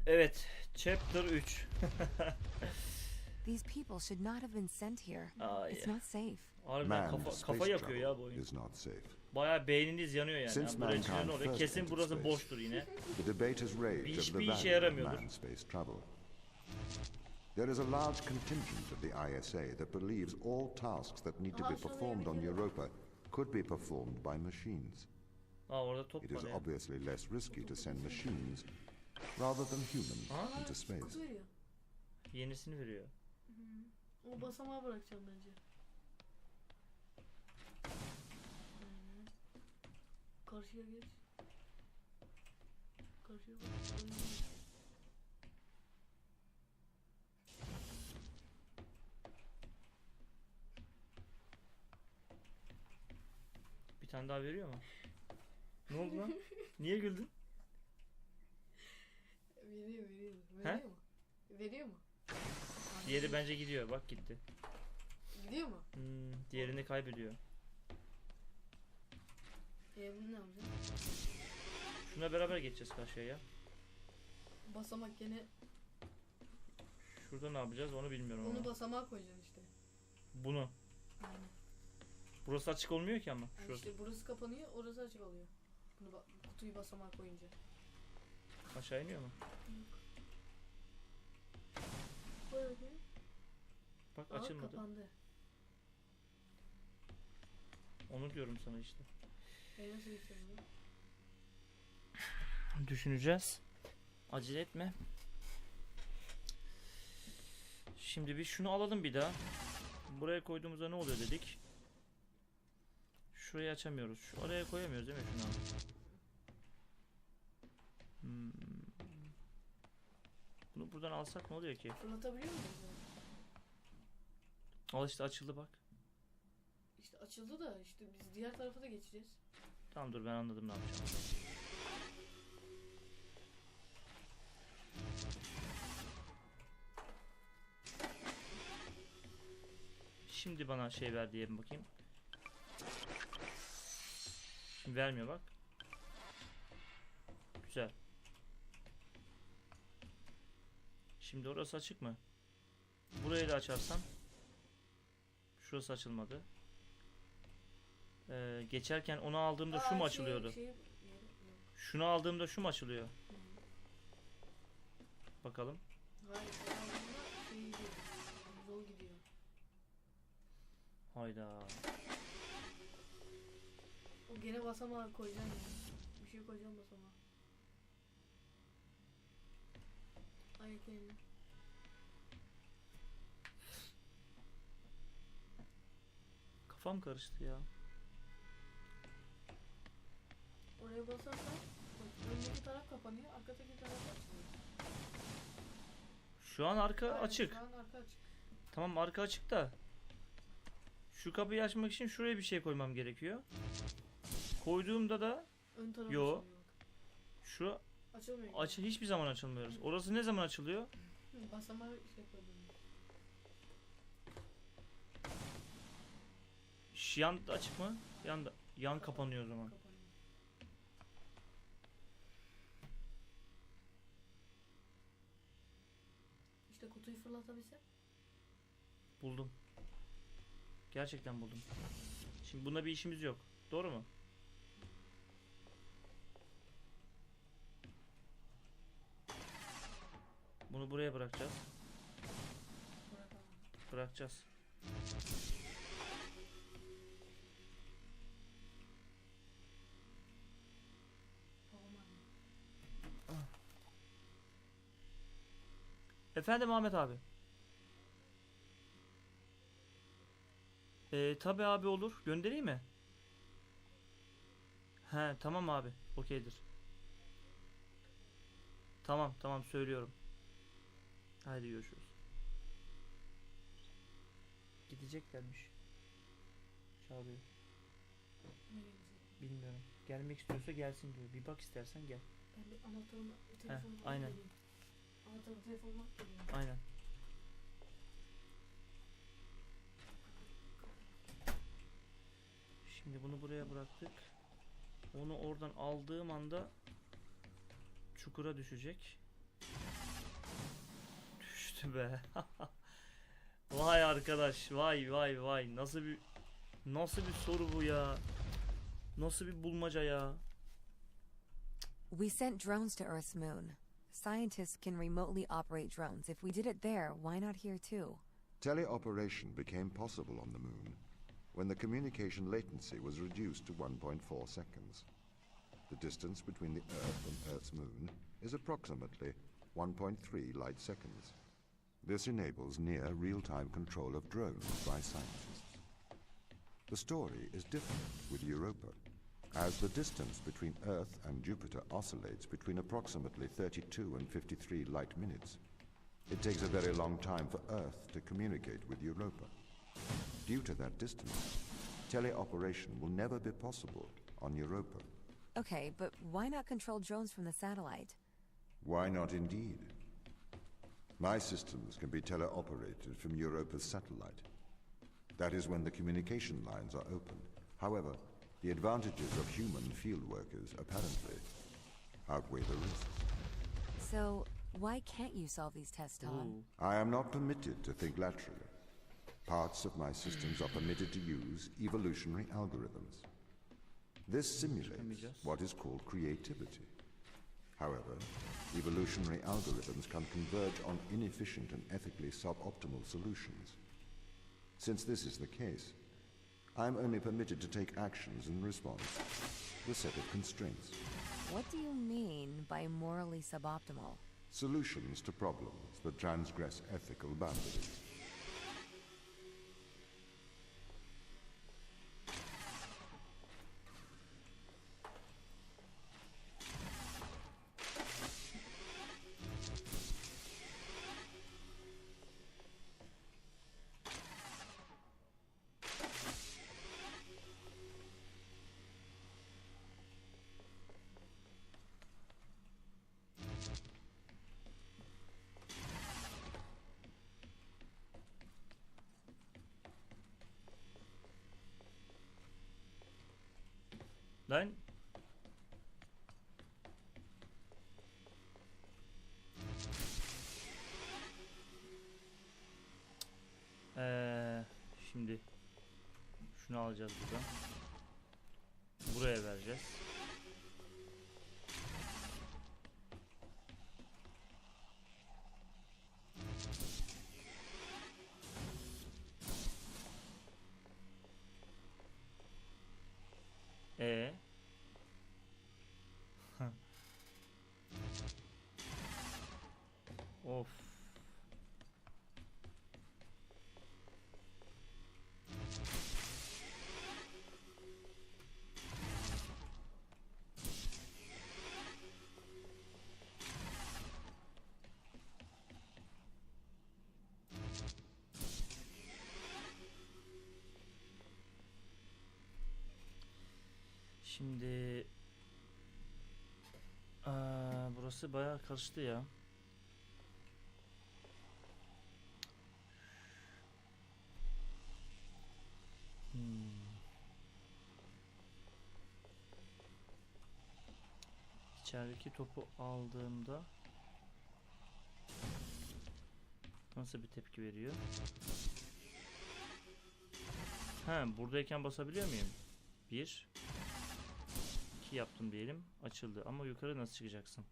Evet, Chapter 3. These people should not have been sent here. It's not safe. Harbiden kafa yakıyor ya bu oyun. Bayağı beyniniz yanıyor yani. Yani buraya çıkıyor ne oluyor? Kesin burası boştur yine. Hiçbir işe yaramıyordur. There is a large contingent of the ISA that believes all tasks that need to be performed on Europa could be performed by machines. Orada top It var is ya. obviously less risky to send machines rather than humans into space. Yenisini veriyor. O basamağı bırakacağım bence. Karşıya geç. Karşıya bak. Bir tane daha veriyor mu? Ne oldu lan? Niye güldün? Veriyor. Veriyor mu? Veriyor mu? Diğeri bence gidiyor. Bak gitti. Gidiyor mu? Diğerini kaybediyor. Bunu ne yapacağım? Şuna beraber geçeceğiz karşıya ya. Basamak gene. Şurada ne yapacağız onu bilmiyorum Onu ama. basamağa koyacaksın işte. Bunu. Aynen. Burası açık olmuyor ki ama. Yani Şurası. işte burası kapanıyor, orası açık oluyor. Bunu kutuyu basamağa koyunca. Aşağı iniyor mu? Koy bakayım. Bak açılmadı. Kapandı. Onu diyorum sana işte. Nasıl geçeceğiz bunu? Düşüneceğiz. Acele etme. Şimdi bir şunu alalım bir daha. Buraya koyduğumuzda ne oluyor dedik. Şurayı açamıyoruz. Şu araya koyamıyoruz değil mi şunu? Bunu buradan alsak ne oluyor ki? Fırlatabiliyor muyuz? Al işte açıldı bak. İşte açıldı da işte biz diğer tarafa da geçeceğiz. Tamam dur ben anladım ne yapacağım. Şimdi bana şey ver diye bakayım. Şimdi vermiyor bak. Güzel. Şimdi orası açık mı? Burayı da açarsam. Şurası açılmadı. Geçerken onu aldığımda şu mu açılıyordu? Şunu aldığımda şu mu açılıyor? Bakalım. Hayır, yol gidiyor. Hayda. O gene basamağı koyacağım yani. Bir şey koyacağım basamağa. Ayak elini. Kafam karıştı ya. Oraya basarsan öndeki taraf kapanıyor, arkadaki taraf açılıyor. Şu an arka Aynen, açık. Şu an arka açık. Tamam arka açık da. Şu kapıyı açmak için şuraya bir şey koymam gerekiyor. Koyduğumda da Ön taraf yo. açılıyor bak. Şu Açılmıyor. hiçbir zaman açılmıyoruz. Orası ne zaman açılıyor? Basamağı şey koydum. Yan açık mı? Yan kapanıyor o zaman. Kapanıyor. İşte kutuyu fırlatabilsem. Buldum. Gerçekten buldum. Şimdi bunda bir işimiz yok. Doğru mu? Bunu buraya bırakacağız. Bırakacağız. Efendim Ahmet abi. Tabi abi olur. Göndereyim mi? He tamam abi. Okeydir. Tamam söylüyorum. Haydi görüşürüz. Gideceklermiş. Çağırıyor. Bilmiyorum. Gelmek istiyorsa gelsin diyor. Bir bak istersen gel. Ben bir anahtarımı telefonuma aynen. vereyim. Anahtarımı telefonuma vereyim. Aynen. Şimdi bunu buraya bıraktık. Onu oradan aldığım anda çukura düşecek. kötü be. Vay arkadaş, vay vay vay. Nasıl bir soru bu ya? Nasıl bir bulmaca ya? We sent drones to Earth's moon. Scientists can remotely operate drones. If we did it there, why not here too? Teleoperation became possible on the moon when the communication latency was reduced to 1.4 seconds. The distance between the Earth and Earth's moon is approximately 1.3 light seconds. This enables near real-time control of drones by scientists. The story is different with Europa, as the distance between Earth and Jupiter oscillates between approximately 32 and 53 light minutes. It takes a very long time for Earth to communicate with Europa. Due to that distance, teleoperation will never be possible on Europa. Okay, but why not control drones from the satellite? Why not indeed? My systems can be teleoperated from Europa's satellite. That is when the communication lines are open. However, the advantages of human field workers apparently outweigh the risks. So, why can't you solve these tests, Tom? I am not permitted to think laterally. Parts of my systems are permitted to use evolutionary algorithms. This simulates what is called creativity. However, evolutionary algorithms can converge on inefficient and ethically suboptimal solutions. Since this is the case, I am only permitted to take actions in response to a set of constraints. What do you mean by morally suboptimal? Solutions to problems that transgress ethical boundaries. Lan. Şimdi şunu alacağız buradan. Buraya vereceğiz. Of. Şimdi burası bayağı karıştı ya. İçerideki topu aldığımda nasıl bir tepki veriyor? Buradayken basabiliyor muyum? 1 2 yaptım diyelim. Açıldı. Ama yukarı nasıl çıkacaksın?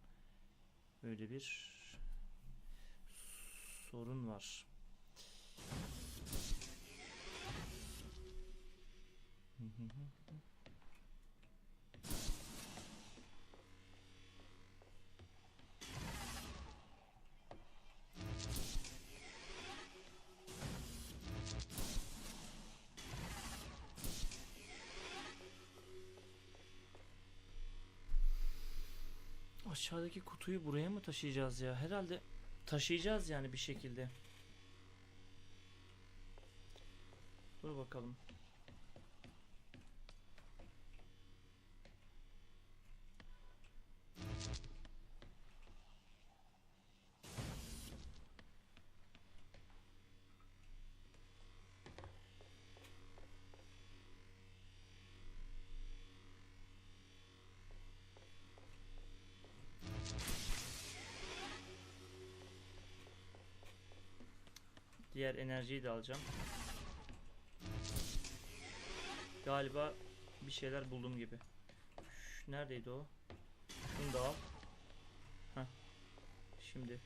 Böyle bir sorun var. Aşağıdaki kutuyu buraya mı taşıyacağız ya? Herhalde taşıyacağız yani bir şekilde. Dur bakalım. Diğer enerjiyi de alacağım. Galiba bir şeyler buldum gibi. Neredeydi o? Şunu da al. Heh. Şimdi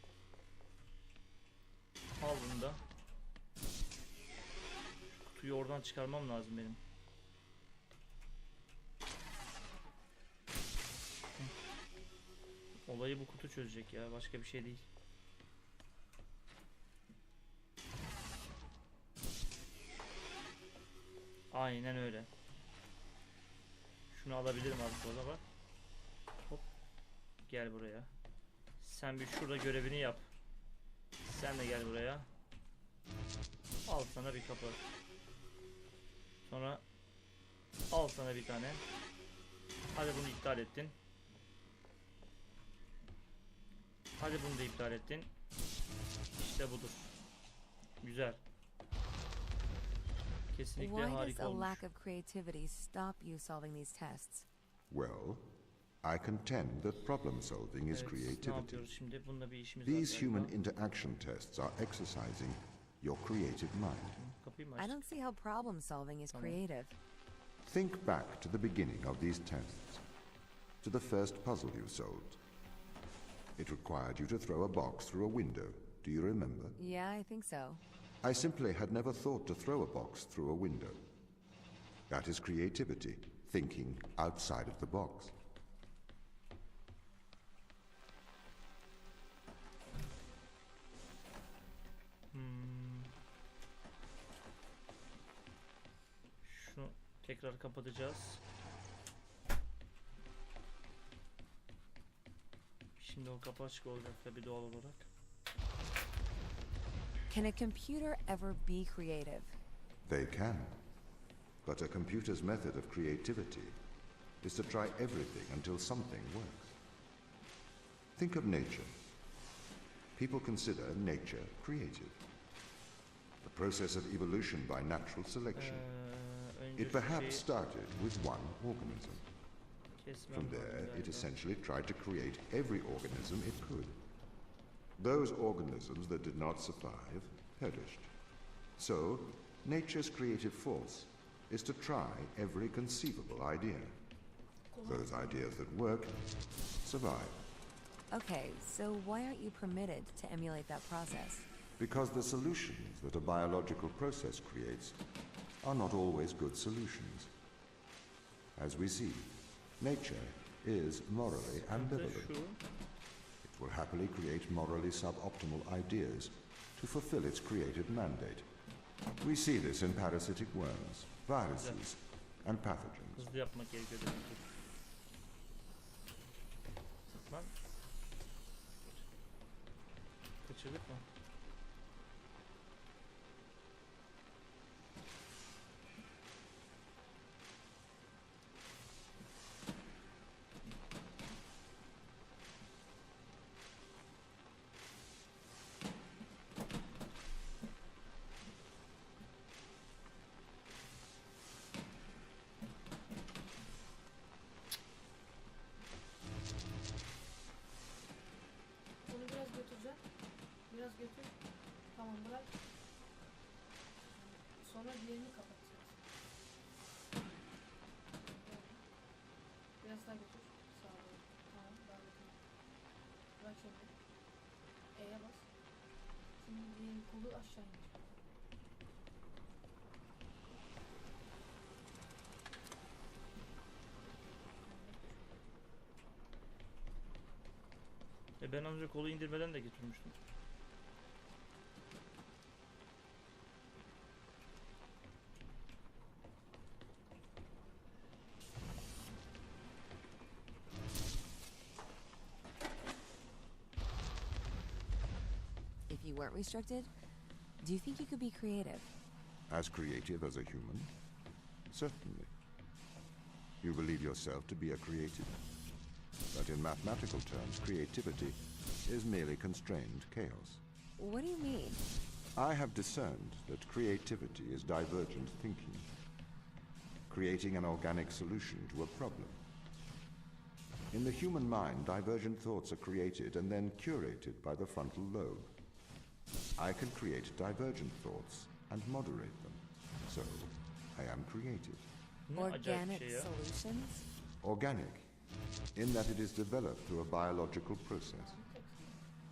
al bunu da. Kutuyu oradan çıkarmam lazım benim. Olayı bu kutu çözecek ya, başka bir şey değil. Aynen öyle. Şunu alabilirim artık o zaman. Hop. Gel buraya. Sen bir şurada görevini yap. Sen de gel buraya. Al sana bir kapı. Sonra al sana bir tane. Hadi bunu iptal ettin. Hadi bunu da iptal ettin. İşte budur. Güzel. Kesinlikle Why does harika a olmuş. lack of creativity stop you solving these tests? Well, I contend that problem solving is Evet, ne creativity. yapıyoruz şimdi? Bununla bir işimiz var These galiba. human interaction tests are exercising your creative mind. Kapıyı mı I açtık? don't see how problem solving is creative. Think back to the beginning of these tests, to the first puzzle you solved. It required you to throw a box through a window. Do you remember? Yeah, I think so. I simply had never thought to throw a box through a window. That is creativity, thinking outside of the box. Şunu tekrar kapatacağız. Şimdi o kapı açık olacak tabii doğal olarak. Can a computer ever be creative? They can. But a computer's method of creativity is to try everything until something works. Think of nature. People consider nature creative. The process of evolution by natural selection. Önce It şu perhaps şeyi started with one organism. kesmem From lazım there, it galiba. essentially tried to create every organism it could. Those organisms that did not survive perished. So, nature's creative force is to try every conceivable idea. Those ideas that work survive. Okay, so why aren't you permitted to emulate that process? Because the solutions that a biological process creates are not always good solutions. As we see, nature is morally ambivalent. Şu It will happily create morally suboptimal ideas to fulfill its creative mandate. We see this in parasitic worms, viruses, and pathogens. hızlı yapmak gerekiyor demek ki. Lan. Kaçırdık mı? Bunu biraz götüreceğim. Biraz götür. Tamam bırak. Sonra diğerini kapatacağız. Biraz daha götür. Sağa doğru. Tamam daha götür. Bırak şimdi. E'ye bas. Şimdi diğer kolu aşağı indir. Ben az önce kolu indirmeden de getirmiştim. If you weren't restricted, do you think you could be creative? As creative as a human? Certainly. You believe yourself to be a creative. But in mathematical terms, creativity is merely constrained chaos. What do you mean? I have discerned that creativity is divergent thinking, creating an organic solution to a problem. In the human mind, divergent thoughts are created and then curated by the frontal lobe. I can create divergent thoughts and moderate them. So, I am creative. Ne acayip bir Organic şey ya. solutions? Organic, in that it is developed through a biological process,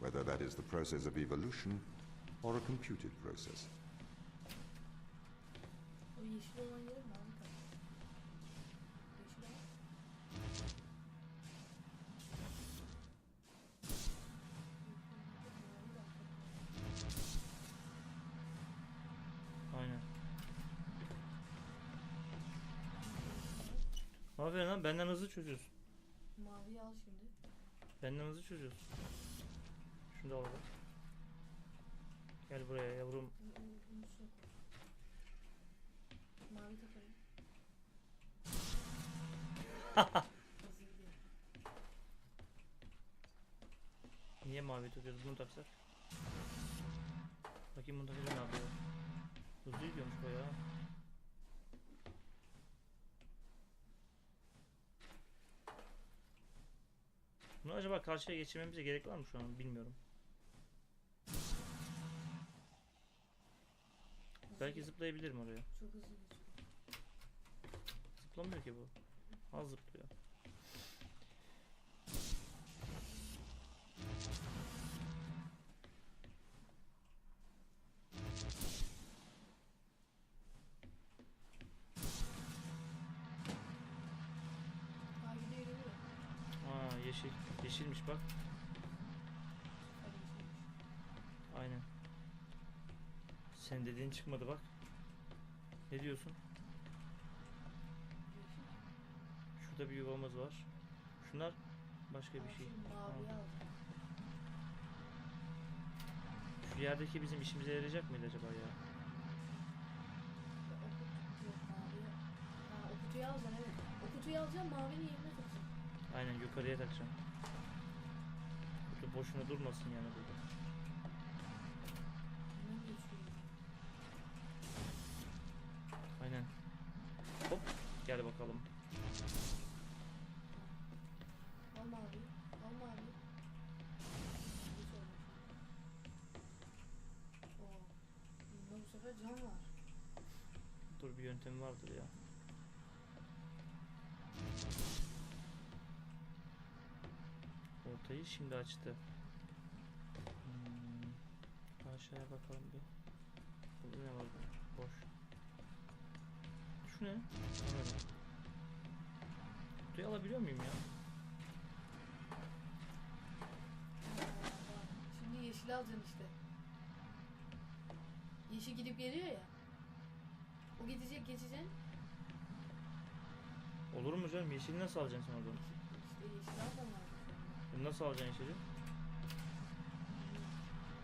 whether that is the process of evolution or a computed process. O yeşil olan yere mavi tak. Yeşil al. Aynen. Aferin lan, benden hızlı çözüyorsun. Maviyi al şimdi. Benden hızlı çözüyorsun. Şunu da alalım. Gel buraya yavrum. Bunu sok. Mavi takalım. Hızlı gidiyor. Niye mavi takıyoruz? Bunu taksak. Bakayım bunu takınca ne yapıyor? Hızlı gidiyormuş bayağı. Bunu acaba karşıya geçirmemize gerek var mı şu an? Bilmiyorum. Belki zıplayabilirim oraya. Çok hızlı gidiyor. Zıplamıyor ki bu. Az zıplıyor. Ha gidiyor gidiyor. Aa yeşil. Yeşilmiş bak. Hadi yeşilmiş. Aynen. Sen dediğin çıkmadı bak. Ne diyorsun? Yeşil. Şurada bir yuvamız var. Şunlar başka bir şey. Şimdi maviyi al. Şu yerdeki bizim işimize yarayacak mıydı acaba ya? Yok maviyi. Ha o kutuyu alacaksın evet. O kutuyu alacaksın mavinin yerine takacaksın. Aynen yukarıya takacağım. Kutu boşuna durmasın yani burada. Hemen geçiyor. Aynen. Hop gel bakalım. Al mavi. Al mavi. Geç oradan. Oo. Bunda bu sefer can var. Dur bir yöntemi vardır ya. Ortayı şimdi açtı. Aşağıya bakalım bir. Burada ne var? Boş. Şu ne? Anladım. Kutuyu alabiliyor muyum ya? Şimdi yeşil alacaksın işte. Yeşil gidip geliyor ya. O gidecek geçeceksin. Olur mu canım? Yeşili nasıl alacaksın sen oradan? İşte yeşil alman lazım. Nasıl alacaksın yeşili?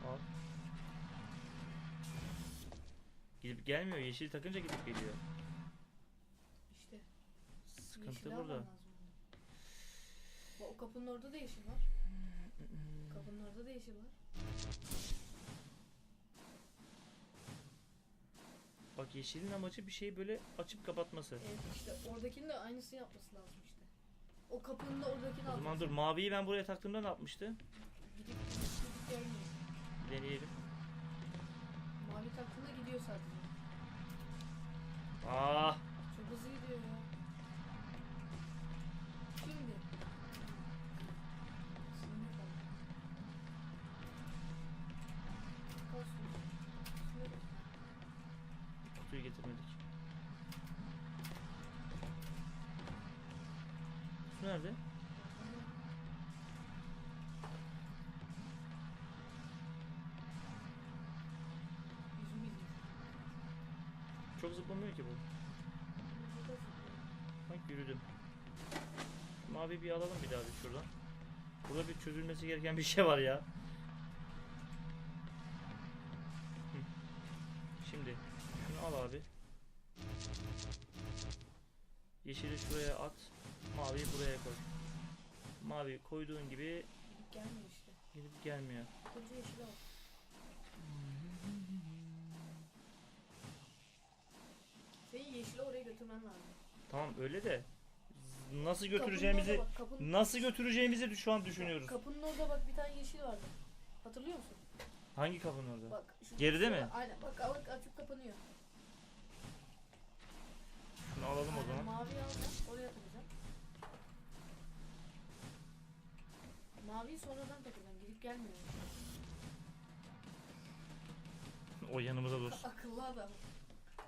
Al. Gidip gelmiyor. Yeşil takınca gidip geliyor. İşte. Sıkıntı Yeşil alman burada. lazım. Bak o kapının orada da yeşil var. Kapının orada da yeşil var. Bak yeşilin amacı bir şeyi böyle açıp kapatması. Evet işte oradakinin de aynısını yapması lazım işte. O kapının da oradakini O zaman alacaksın. dur, maviyi ben buraya taktığımda ne yapmıştı? Gidip gelmiyor. Deneyelim. Mavi taktığında gidiyor sadece. Ah! Çok hızlı gidiyor ya. Şimdi. Sinir kaldı. Kalsın. Sinir. Kutuyu getirmedik. Kutu nerede? Yüzümü izlesin. Çok zıplamıyor ki bu. Bak yürüdüm. Şu mavi bir alalım bir daha bir şuradan. Burada bir çözülmesi gereken bir şey var ya. Hı. Şimdi şunu al abi. Yeşili şuraya at. Maviyi buraya koy. Mavi koyduğun gibi Gidip gelmiyor işte. gidip gelmiyor. Önce yeşil al. Senin yeşili oraya götürmen lazım. Tamam öyle de nasıl götüreceğimizi Kapının orada bak, nasıl götüreceğimizi şu an düşünüyoruz. Kapının orada bak bir tane yeşil vardı. Hatırlıyor musun? Hangi kapının orada? Bak. Şu Geride mi? Aynen bak açıp kapanıyor. Şunu alalım o Aynen, zaman. maviyi alacağım. Oraya takacağım. Maviyi sonradan takacağım. Gidip gelmiyor. O yanımıza dursun. Akıllı adam.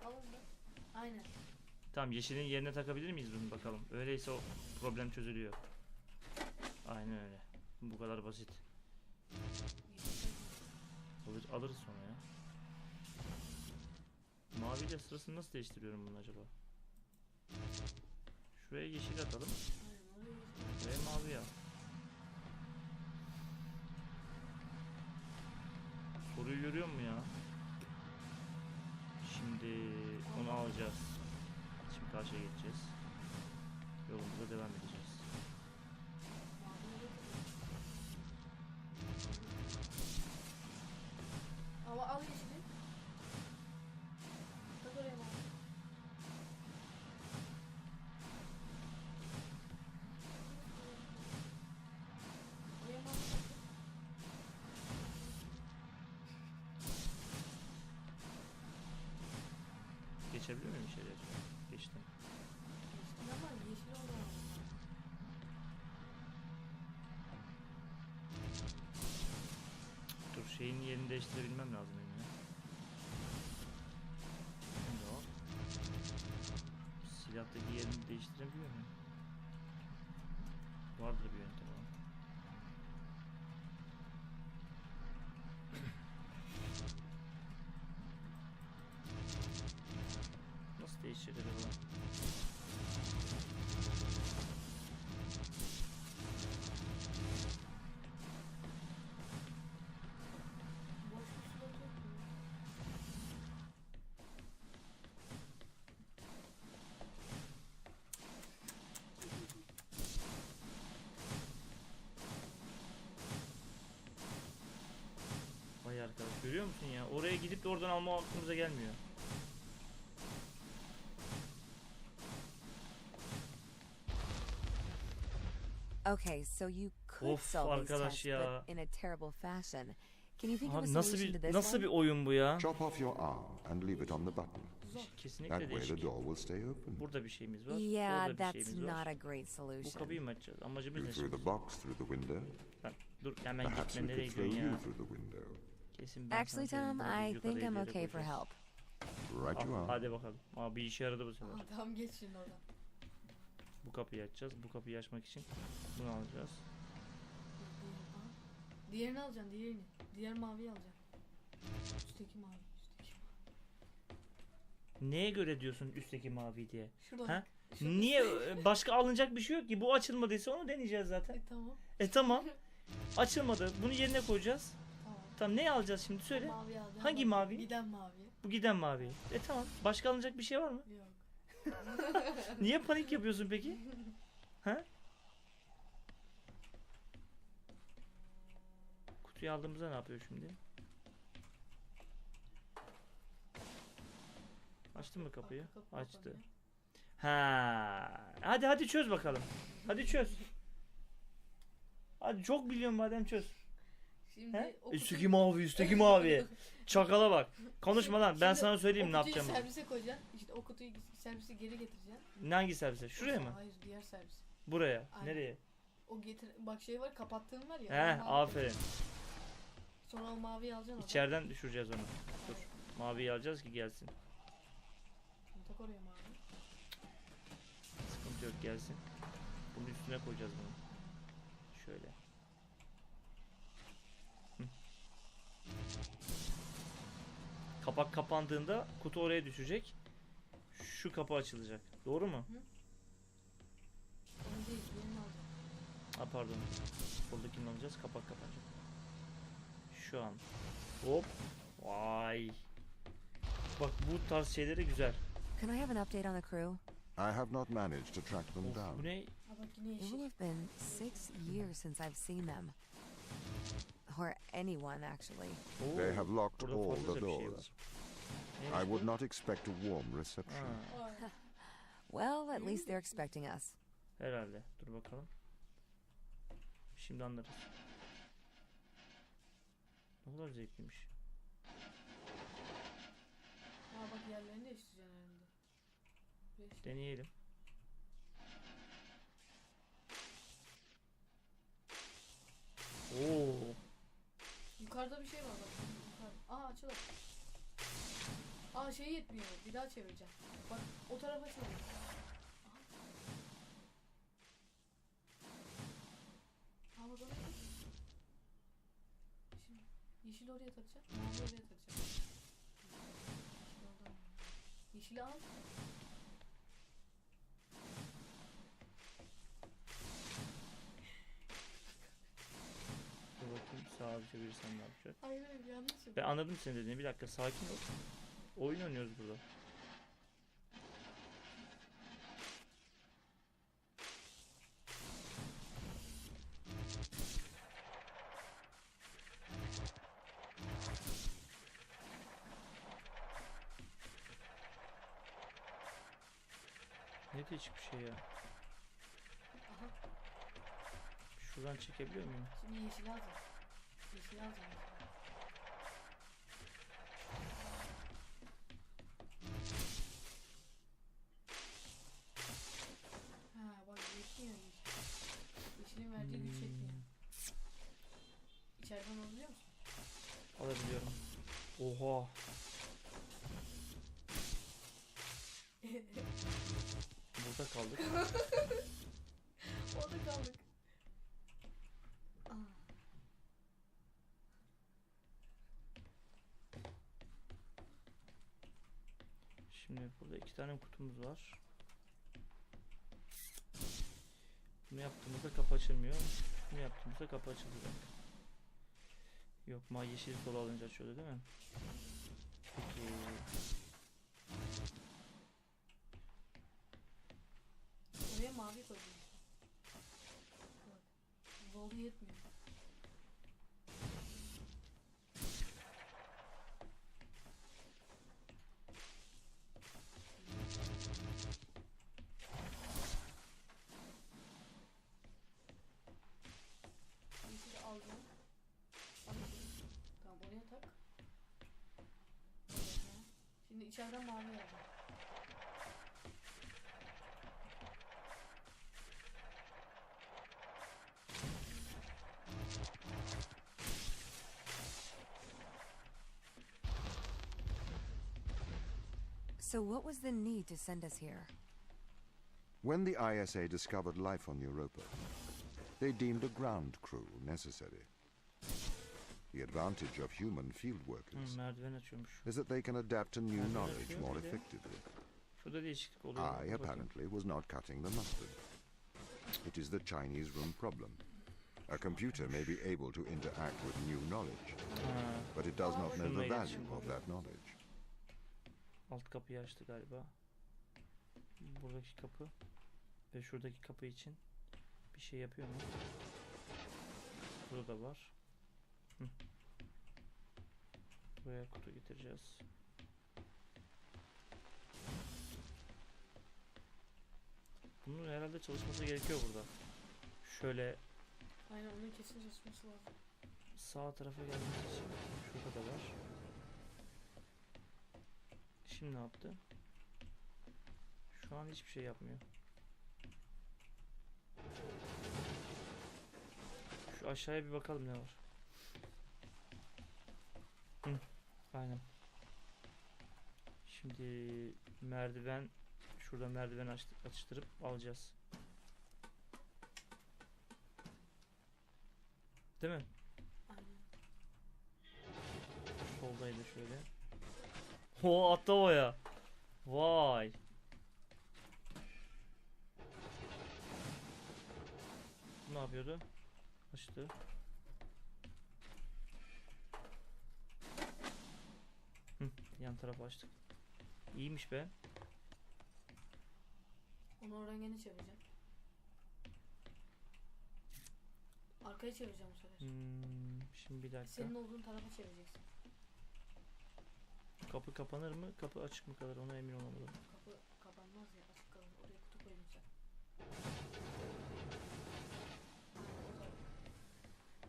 Alın da. Aynen. Tamam, yeşilin yerine takabilir miyiz bunu bakalım. Öyleyse o problem çözülüyor. Aynen öyle. Bu kadar basit. Alırız sonra ya. Maviyle sırasını nasıl değiştiriyorum bunu acaba? Şuraya yeşil atalım. Aynen oraya. Şuraya mavi al. Soruyu görüyor musun ya? Şimdi onu alacağız. Şimdi karşıya geçeceğiz. Yolumuza devam edeceğiz. Ama al yeşili. Tak oraya mavi. Oraya mavi tak. Geçebiliyor muyum içeriye? Geçtim. Yeşil ama yeşil olan. Dur, şeyin yerini değiştirebilmem lazım benim ya. Şimdi o. Silahtaki yerini değiştirebiliyor muyum? Vardır bir yöntem ama. Nasıl değişecek acaba? Boş bir slot yok mu? Vay arkadaş, görüyor musun ya? Oraya gidip de oradan alma aklımıza gelmiyor. Okay, so you could Of, solve these arkadaş tests, ya. but in a terrible fashion. Can you think of a Abi nasıl solution to bir this nasıl one? bir oyun bu ya? Chop off your arm and leave it on the button. Zor. Kesinlikle That way the değişik. door will stay open. Burada bir şeyimiz var. Yeah, Orada bir that's şeyimiz not var. a great Bu solution. kapıyı mı açacağız? Amacımız You ne threw şimdi? the box through the window. Lan, dur hemen Perhaps gitme, we nereye could throw gidiyorsun you ya? through the window. Kesin ben Actually, sana söyleyeyim, Tom, bunu I yukarıda think I'm ileri okay for koyacağız. help. Right you are. Hadi bakalım. Aa, bir işe yaradı bu sefer. Aa, tamam geç şimdi oradan. Bu kapıyı açacağız. Bu kapıyı açmak için bunu alacağız. Diğerini alacaksın, diğerini. Diğer maviyi alacaksın. Üstteki mavi, üstteki mavi. Neye göre diyorsun üstteki mavi diye? Şuradan. Ha? Şuradan. Niye? Başka alınacak bir şey yok ki. Bu açılmadıysa onu deneyeceğiz zaten. Tamam. Tamam. Açılmadı. Bunu yerine koyacağız. Tamam. Tamam, ne alacağız şimdi söyle. Mavi alacağım. Hangi bak, mavi? Giden mavi. Bu giden mavi. Tamam. Başka alınacak bir şey var mı? Yok. Niye panik yapıyorsun peki? Ha? Kutuyu aldığımızda ne yapıyor şimdi? Açtın mı kapıyı? Kapı Açtı. kapanıyor. Ha. Hadi çöz bakalım. Hadi çöz. Hadi, çok biliyorum madem, çöz. Şimdi He? o kutuyu- Üstteki mavi, üstteki mavi. Çakala bak. Konuşma lan. Ben Şimdi sana söyleyeyim ne o kutuyu yapacağımızı. servise koyacaksın. İşte o kutuyu servise geri getireceksin. Hangi servise? Şuraya mı? Hayır, diğer servis. Buraya. Aynen. Nereye? O getir bak şey var, kapattığın var ya. He, o mavi- aferin. Sonra o maviyi alacaksın oradan. İçeriden düşüreceğiz onu. Dur. Maviyi alacağız ki gelsin. Şimdi tak oraya mavi. Sıkıntı yok, gelsin. Bunun üstüne koyacağız bunu. Şöyle. Hı. Kapak kapandığında kutu oraya düşecek. Şu kapı açılacak. Doğru mu? Onu değil, diğerini alacaksın. Ha, pardon. Buradakini alacağız. Kapak kapanacak. Şu an. Hop. Vay. Bak, bu tarz şeyleri güzel. Can I have an update on the crew? I have not managed to track them Of, bu down. ne? Ha bak yine It will yeşil. have been 6 years since I've seen them. Or anyone, actually. Oo, They have locked burada all fazlaca the bir şey doors. var. Neymiş I would bu? not expect a warm reception. Ha, Vay. Well, at least they're expecting us. herhalde. Dur bakalım. Şimdi anlarız. Ne kadar zevkliymiş. Aa bak yerlerini değiştireceksin herhalde. Deneyelim. Oo. Yukarıda bir şey var bak. Yukarı. Aa açılır. Aa şey yetmiyor. Bir daha çevireceğim. Bak o tarafa çevir. Aa bak oraya. Şimdi yeşil oraya takacağım. Mavi oraya takacağım. Yeşil oradan. Yeşili al. Dur bakayım sağa bir çevirirsen ne yapacak? Hayır hayır yanlış yapıyorum. Ben anladım senin dediğini. Bir dakika sakin ol. Oyun oynuyoruz burada. Ne değişik bir şey ya. Aha. Şuradan çekebiliyor muyum? Şimdi yeşil alacağım. Yeşil alacağım. Ha bak yetmiyor yeşil. Yeşilin verdiği güç yetmiyor. İçeriden alabiliyor musun? Alabiliyorum. Oha. Burada kaldık. Orada kaldık. Aa. Şimdi burada 2 tane kutumuz var. Bunu yaptığımızda kapı açılmıyor. Bunu yaptığımızda kapı açılacak. Yok yeşil sola alınca açıyordu değil mi? Peki. Oraya mavi koydum. Bak. Voldu yetmiyor. Yeşili alacağım. Tamam oraya tak. Şimdi içeriden mavi alacağım. So what was the need to send us here? When the ISA discovered life on Europa, they deemed a ground crew necessary. The advantage of human field workers Merdiven açıyormuş. is that they can adapt to new Merdiven knowledge açıyor, more bir de effectively. Şurada değişiklik oluyor. I Bakayım. apparently was not cutting the mustard. It is the Chinese room problem. A computer may be able to interact with new knowledge, Ha, but it does not know Şununla the value iletişim of that knowledge. alt kapıyı açtı galiba. Buradaki kapı ve şuradaki kapı için bir şey yapıyor mu? Burada da var. Hı. Buraya kutu getireceğiz. Bunun herhalde çalışması gerekiyor burada. Şöyle Aynen onun kesin çalışması lazım. sağ tarafa gelmek için şurada da var. Şimdi ne yaptı? Şu an hiçbir şey yapmıyor. Şu aşağıya bir bakalım ne var. Hı, aynen. Şimdi merdiven, şurada merdiven açtırıp alacağız. Değil mi? Aynen. Soldaydı şöyle. O attı havaya. Vay. Bu ne yapıyordu? Açtı. Hı, yan tarafı açtık. İyiymiş be. Onu oradan gene çevireceğim. Arkaya çevireceğim bu sefer. Şimdi bir dakika. Senin olduğun tarafa çevireceksin. Kapı kapanır mı? Kapı açık mı kalır? Ona emin olamadım. Kapı kapanmaz ya, açık kalır. Oraya kutu koydum sen.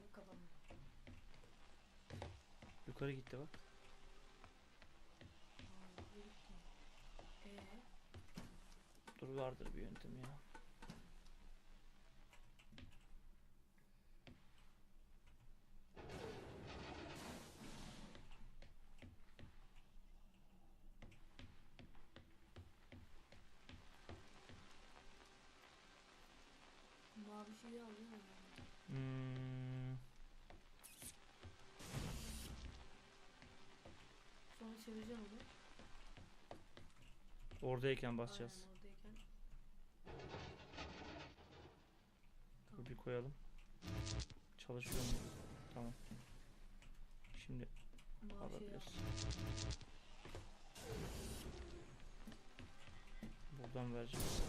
Bu kapanmıyor. Yukarı gitti bak. Aa, yukarı gitti. Dur vardır bir yöntem ya. Mavi şeyi alıyor mu? Hmm, Sonra çevireceğim onu. oradayken basacağız. Aynen oradayken. Dur bir koyalım. Çalışıyor mu? Tamam. Şimdi Mavi şeyi alabiliriz. aldım. Buradan vereceğiz.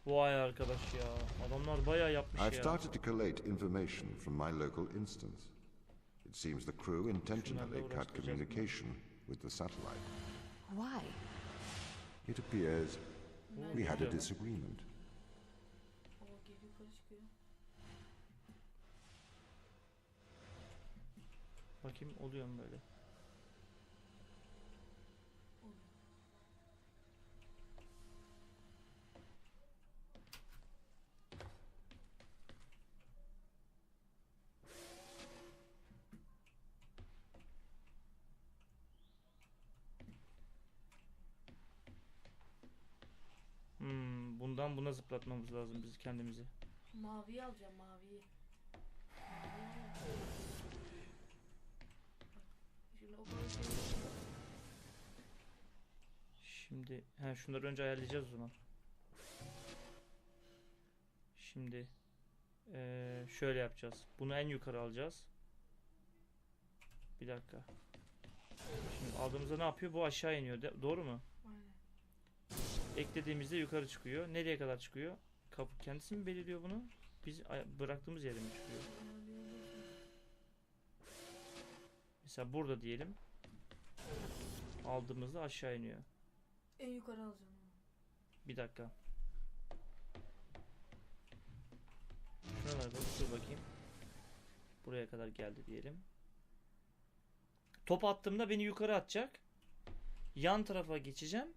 Vay arkadaş ya. Adamlar bayağı yapmış I've ya. started to collate information from my local instance. It seems the crew intentionally cut uğraştıracağız communication with the satellite. Why? It appears we had a Güzel. disagreement. O geri yukarı çıkıyor. Bakayım oluyor mu böyle? Oluyor. Bundan buna zıplatmamız lazım biz kendimizi. Maviyi alacağım maviyi. Maviyi alacağım. Bak, şimdi o kadar şey yapıyor. Şimdi şunları önce ayarlayacağız o zaman. Şimdi şöyle yapacağız. Bunu en yukarı alacağız. Bir dakika. Şimdi aldığımızda ne yapıyor? Bu aşağı iniyor. Doğru mu? Aynen. Eklediğimizde yukarı çıkıyor. Nereye kadar çıkıyor? Kapı kendisi mi belirliyor bunu? Biz bıraktığımız yere mi çıkıyor? Mesela burada diyelim. Aldığımızda aşağı iniyor. En yukarı alacağım onu. Bir dakika. Şuralara dur bakayım. Buraya kadar geldi diyelim. Top attığımda beni yukarı atacak. Yan tarafa geçeceğim.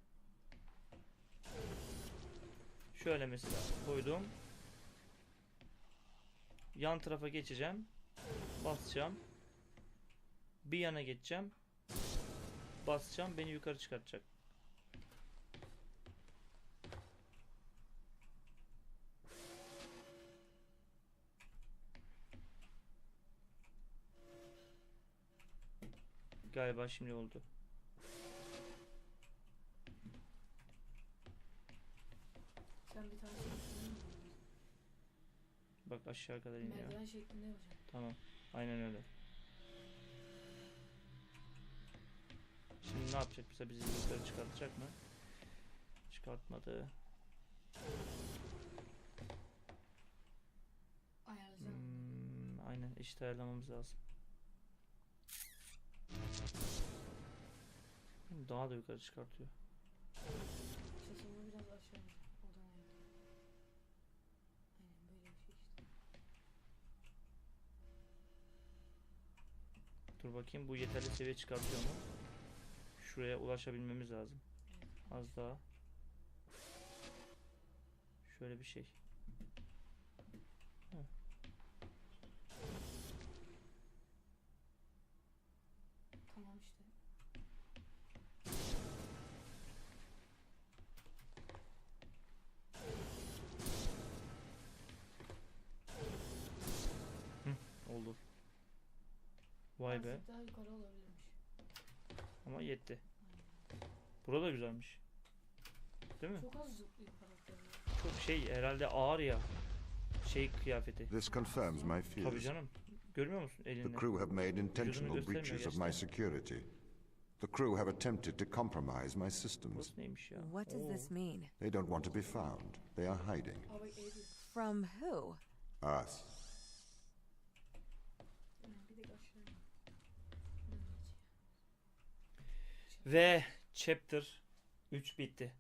Şöyle mesela koydum. Yan tarafa geçeceğim. Basacağım. Bir yana geçeceğim. Basacağım. Beni yukarı çıkartacak. Galiba şimdi oldu. Sen bir tane şey Bak aşağı kadar iniyor. merdiven şeklinde yapacağım. Tamam. Aynen öyle. Şimdi ne yapacak? Bize bizi yukarı çıkartacak mı? Çıkartmadı. Ayarlayacağım. Aynen eşit ayarlamamız lazım. Daha da yukarı çıkartıyor. Şaşırma biraz aşağı ineceğim. Odan ayarlayacağım. Aynen böyle bir şey işte. Dur bakayım bu yeterli seviye çıkartıyor mu? Şuraya ulaşabilmemiz lazım. Evet. Az daha. Şöyle bir şey. Heh. Tamam işte. Oldu. Vay be. Azıcık daha yukarı olabilirmiş. Ama yetti. Aynen. Burada güzelmiş. Değil mi? Çok az zıplıyor karakterler. Çok şey herhalde ağır ya. Şey kıyafeti. This confirms my Tabii fears. canım. Görmüyor musun The elini? crew have made intentional göstermiyor breaches of my gerçekten. security. The crew have attempted to compromise my systems. Burası neymiş ya? What does this mean? They don't want to be found. They are hiding. Aa bak eğri. From who? Us. Bir de aşağı in. Buradan geç. Ve chapter 3 bitti.